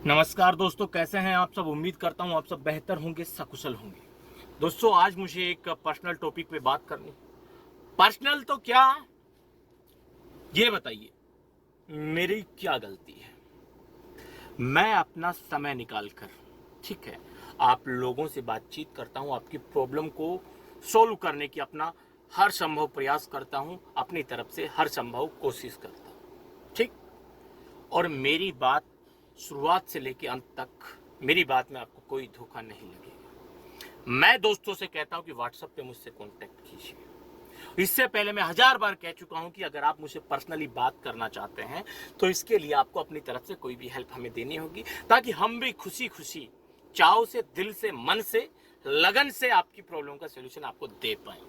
नमस्कार दोस्तों, कैसे हैं आप सब। उम्मीद करता हूं आप सब बेहतर होंगे, सकुशल होंगे। दोस्तों, आज मुझे एक पर्सनल टॉपिक पे बात करनी। पर्सनल तो क्या, ये बताइए मेरी क्या गलती है। मैं अपना समय निकाल कर, ठीक है, आप लोगों से बातचीत करता हूं, आपकी प्रॉब्लम को सोल्व करने की अपना हर संभव प्रयास करता हूं, अपनी तरफ से हर संभव कोशिश करता हूं, ठीक। और मेरी बात शुरुआत से लेकर अंत तक, मेरी बात में आपको कोई धोखा नहीं लगेगा। मैं दोस्तों से कहता हूं कि व्हाट्सएप पे मुझसे कांटेक्ट कीजिए। इससे पहले मैं 1000 बार कह चुका हूं कि अगर आप मुझसे पर्सनली बात करना चाहते हैं तो इसके लिए आपको अपनी तरफ से कोई भी हेल्प हमें देनी होगी, ताकि हम भी खुशी खुशी, चाव से, दिल से, मन से, लगन से आपकी प्रॉब्लम का सोल्यूशन आपको दे पाए।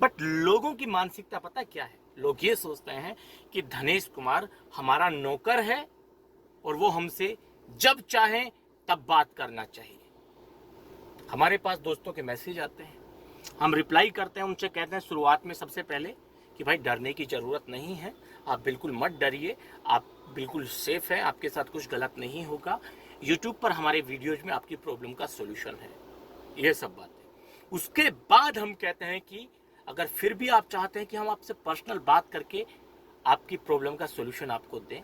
बट लोगों की मानसिकता पता क्या है? लोग ये सोचते हैं कि धनेश कुमार हमारा नौकर है और वो हमसे जब चाहे तब बात करना चाहिए। हमारे पास दोस्तों के मैसेज आते हैं, हम रिप्लाई करते हैं, उनसे कहते हैं शुरुआत में सबसे पहले कि भाई डरने की ज़रूरत नहीं है, आप बिल्कुल मत डरिए, आप बिल्कुल सेफ हैं, आपके साथ कुछ गलत नहीं होगा। यूट्यूब पर हमारे वीडियोज में आपकी प्रॉब्लम का सोल्यूशन है, ये सब बातें। उसके बाद हम कहते हैं कि अगर फिर भी आप चाहते हैं कि हम आपसे पर्सनल बात करके आपकी प्रॉब्लम का सोल्यूशन आपको दें,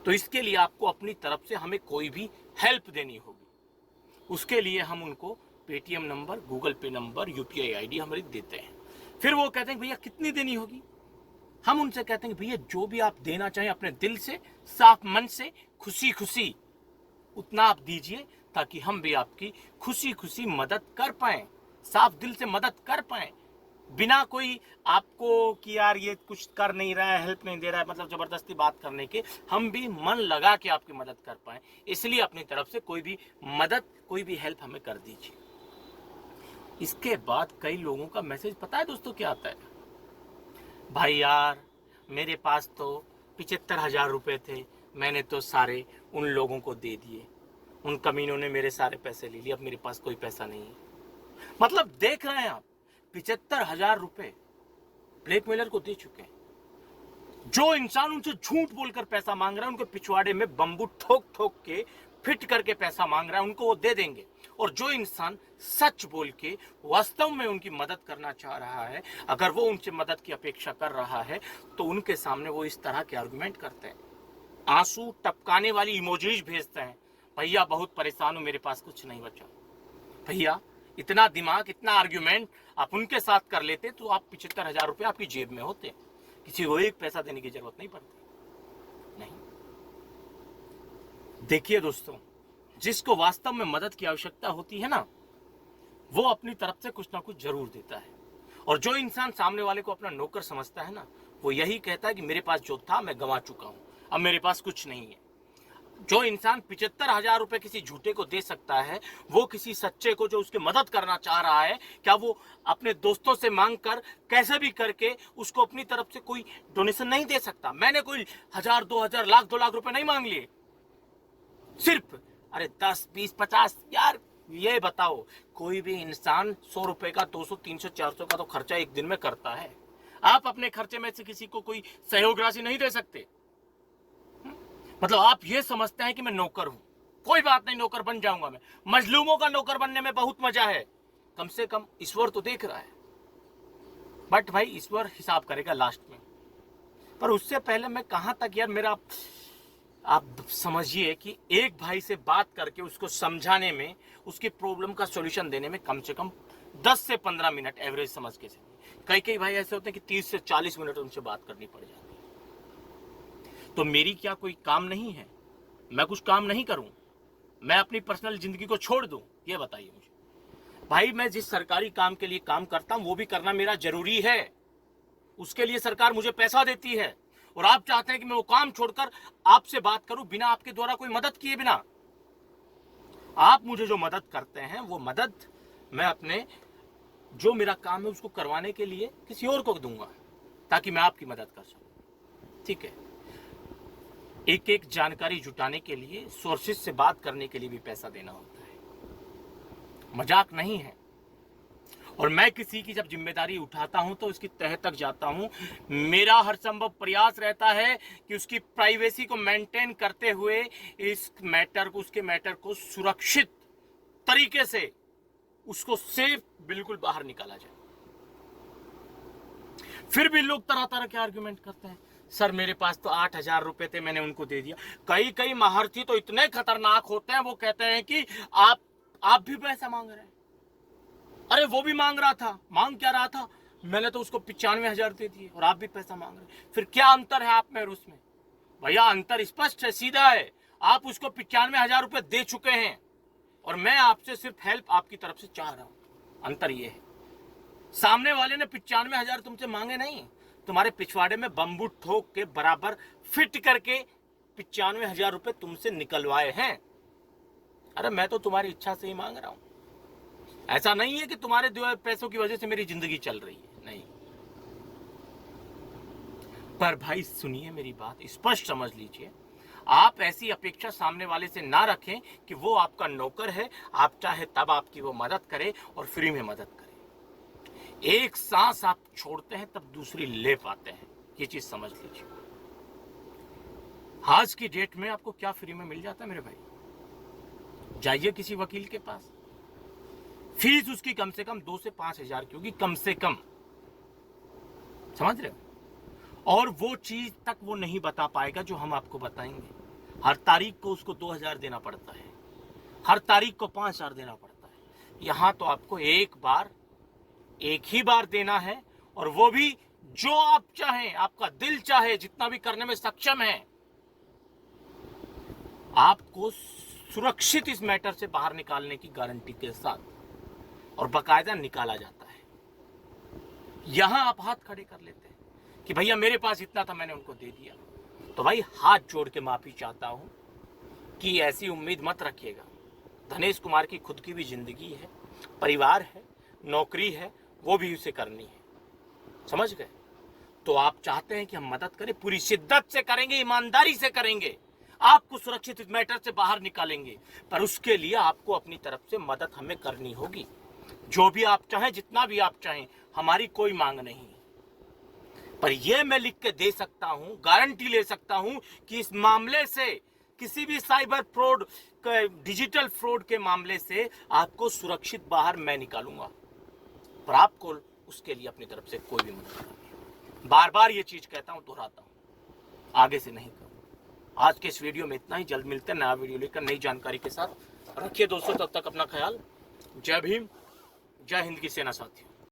तो इसके लिए आपको अपनी तरफ से हमें कोई भी हेल्प देनी होगी। उसके लिए हम उनको पेटीएम नंबर, गूगल पे नंबर, यूपीआई आईडी हमारी देते हैं। फिर वो कहते हैं भैया कितनी देनी होगी। हम उनसे कहते हैं भैया जो भी आप देना चाहें अपने दिल से, साफ मन से, खुशी खुशी, उतना आप दीजिए, ताकि हम भी आपकी खुशी खुशी मदद कर पाए, साफ दिल से मदद कर पाए, बिना कोई आपको कि यार ये कुछ कर नहीं रहा है, हेल्प नहीं दे रहा है, मतलब जबरदस्ती बात करने के। हम भी मन लगा के आपकी मदद कर पाए, इसलिए अपनी तरफ से कोई भी मदद, कोई भी हेल्प हमें कर दीजिए। इसके बाद कई लोगों का मैसेज पता है दोस्तों क्या आता है? भाई यार मेरे पास तो 75,000 रुपए थे, मैंने तो सारे उन लोगों को दे दिए, उन कमीनों ने मेरे सारे पैसे ले लिए, अब मेरे पास कोई पैसा नहीं है। मतलब देख रहे हैं आप, 75,000 रुपए ब्लैकमेलर को दे चुके हैं। जो इंसान उनसे झूठ बोलकर पैसा मांग रहा है, उनके पिछवाड़े में बम्बू ठोक ठोक के फिट करके पैसा मांग रहा है, उनको वो दे देंगे। और जो इंसान सच बोल के वास्तव में उनकी मदद करना चाह रहा है, अगर वो उनसे मदद की अपेक्षा कर रहा है, तो उनके सामने वो इस तरह के आर्गुमेंट करते हैं, आंसू टपकाने वाली इमोजीज भेजते हैं। भैया बहुत परेशान हूं, मेरे पास कुछ नहीं बचा। भैया इतना दिमाग, इतना आर्ग्यूमेंट आप उनके साथ कर लेते तो आप 75,000 रुपये आपकी जेब में होते, किसी को एक पैसा देने की जरूरत नहीं पड़ती। नहीं, देखिए दोस्तों, जिसको वास्तव में मदद की आवश्यकता होती है ना, वो अपनी तरफ से कुछ ना कुछ जरूर देता है। और जो इंसान सामने वाले को अपना नौकर समझता है ना, वो यही कहता है कि मेरे पास जो था मैं गंवा चुका हूं, अब मेरे पास कुछ नहीं है। जो इंसान 75,000 रुपए किसी झूठे को दे सकता है, वो किसी सच्चे को जो उसकी मदद करना चाह रहा है, क्या वो अपने दोस्तों से मांग कर, कैसे भी करके उसको अपनी तरफ से कोई डोनेशन नहीं दे सकता? मैंने कोई 1,000, 2,000, लाख, 2 लाख रुपए नहीं मांग लिए, सिर्फ अरे 10, 20, 50 यार। ये बताओ, कोई भी इंसान 100 रुपए का, 200, 300, 400 का तो खर्चा एक दिन में करता है। आप अपने खर्चे में से किसी को कोई सहयोग राशि नहीं दे सकते? मतलब आप ये समझते हैं कि मैं नौकर हूं, कोई बात नहीं, नौकर बन जाऊंगा मैं। मजलूमों का नौकर बनने में बहुत मजा है, कम से कम ईश्वर तो देख रहा है। बट भाई ईश्वर हिसाब करेगा लास्ट में। पर उससे पहले मैं कहां तक यार, मेरा आप समझिए कि एक भाई से बात करके उसको समझाने में, उसकी प्रॉब्लम का सॉल्यूशन देने में कम से कम 10 से 15 मिनट एवरेज समझ के चलिए। कई कई भाई ऐसे होते हैं कि 30 से 40 मिनट उनसे बात करनी पड़ जाती है। तो मेरी क्या कोई काम नहीं है? मैं कुछ काम नहीं करूं? मैं अपनी पर्सनल जिंदगी को छोड़ दूं? ये बताइए मुझे। भाई मैं जिस सरकारी काम के लिए काम करता हूं, वो भी करना मेरा जरूरी है, उसके लिए सरकार मुझे पैसा देती है। और आप चाहते हैं कि मैं वो काम छोड़कर आपसे बात करूं बिना आपके द्वारा कोई मदद किए बिना? आप मुझे जो मदद करते हैं, वो मदद मैं अपने, जो मेरा काम है उसको करवाने के लिए किसी और को दूंगा, ताकि मैं आपकी मदद कर सकूं। ठीक है, एक एक जानकारी जुटाने के लिए, सोर्सेज से बात करने के लिए भी पैसा देना होता है, मजाक नहीं है। और मैं किसी की जब जिम्मेदारी उठाता हूं तो उसकी तह तक जाता हूं। मेरा हर संभव प्रयास रहता है कि उसकी प्राइवेसी को मेंटेन करते हुए उसके मैटर को सुरक्षित तरीके से उसको सेफ बिल्कुल बाहर निकाला जाए। फिर भी लोग तरह तरह के आर्गुमेंट करते हैं, सर मेरे पास तो 8,000 रुपए थे, मैंने उनको दे दिया। कई महारथी तो इतने खतरनाक होते हैं, वो कहते हैं कि आप भी पैसा मांग रहे हैं। अरे वो भी मांग रहा था, मांग क्या रहा था, मैंने तो उसको 95,000 दे दिए और आप भी पैसा मांग रहे हैं। फिर क्या अंतर है आप में और उसमें? भैया अंतर स्पष्ट है, सीधा है। आप उसको 95,000 रुपए दे चुके हैं और मैं आपसे सिर्फ हेल्प आपकी तरफ से चाह रहा हूं। अंतर ये है, सामने वाले ने 95,000 तुमसे मांगे नहीं, तुम्हारे पिछवाड़े में बम्बू ठोक के बराबर फिट करके 95,000 रुपए तुमसे निकलवाए हैं। अरे मैं तो तुम्हारी इच्छा से ही मांग रहा हूं। ऐसा नहीं है कि तुम्हारे दिए पैसों की वजह से मेरी जिंदगी चल रही है, नहीं। पर भाई सुनिए मेरी बात, स्पष्ट समझ लीजिए, आप ऐसी अपेक्षा सामने वाले से ना रखें कि वो आपका नौकर है, आप चाहे तब आपकी वो मदद करे और फ्री में मदद करे। एक सांस आप छोड़ते हैं तब दूसरी ले पाते हैं, ये चीज समझ लीजिए। आज की डेट में आपको क्या फ्री में मिल जाता है मेरे भाई? जाइए किसी वकील के पास, फीस उसकी कम से कम 2 से 5,000 की होगी, कम से कम, समझ रहे हो? और वो चीज तक वो नहीं बता पाएगा जो हम आपको बताएंगे। हर तारीख को उसको 2,000 देना पड़ता है, हर तारीख को 5,000 देना पड़ता है। यहां तो आपको एक ही बार देना है, और वो भी जो आप चाहें, आपका दिल चाहे, जितना भी करने में सक्षम है। आपको सुरक्षित इस मैटर से बाहर निकालने की गारंटी के साथ, और बाकायदा निकाला जाता है। यहां आप हाथ खड़े कर लेते हैं कि भैया मेरे पास इतना था, मैंने उनको दे दिया। तो भाई हाथ जोड़ के माफी चाहता हूं कि ऐसी उम्मीद मत रखिएगा। धनेश कुमार की खुद की भी जिंदगी है, परिवार है, नौकरी है, वो भी उसे करनी है, समझ गए? तो आप चाहते हैं कि हम मदद करें, पूरी शिद्दत से करेंगे, ईमानदारी से करेंगे, आपको सुरक्षित इस मैटर से बाहर निकालेंगे। पर उसके लिए आपको अपनी तरफ से मदद हमें करनी होगी। जो भी आप चाहें, जितना भी आप चाहें, हमारी कोई मांग नहीं। पर यह मैं लिख के दे सकता हूं, गारंटी ले सकता हूं कि इस मामले से, किसी भी साइबर फ्रॉड, डिजिटल फ्रॉड के मामले से आपको सुरक्षित बाहर मैं निकालूंगा। पर आपको उसके लिए अपनी तरफ से कोई भी मदद नहीं। बार बार ये चीज कहता हूं, दोहराता हूं, आगे से नहीं करूं। आज के इस वीडियो में इतना ही। जल्द मिलते हैं नया वीडियो लेकर, नई जानकारी के साथ। रखिए दोस्तों, तब तक अपना ख्याल। जय भीम, जय हिंद की सेना साथियों।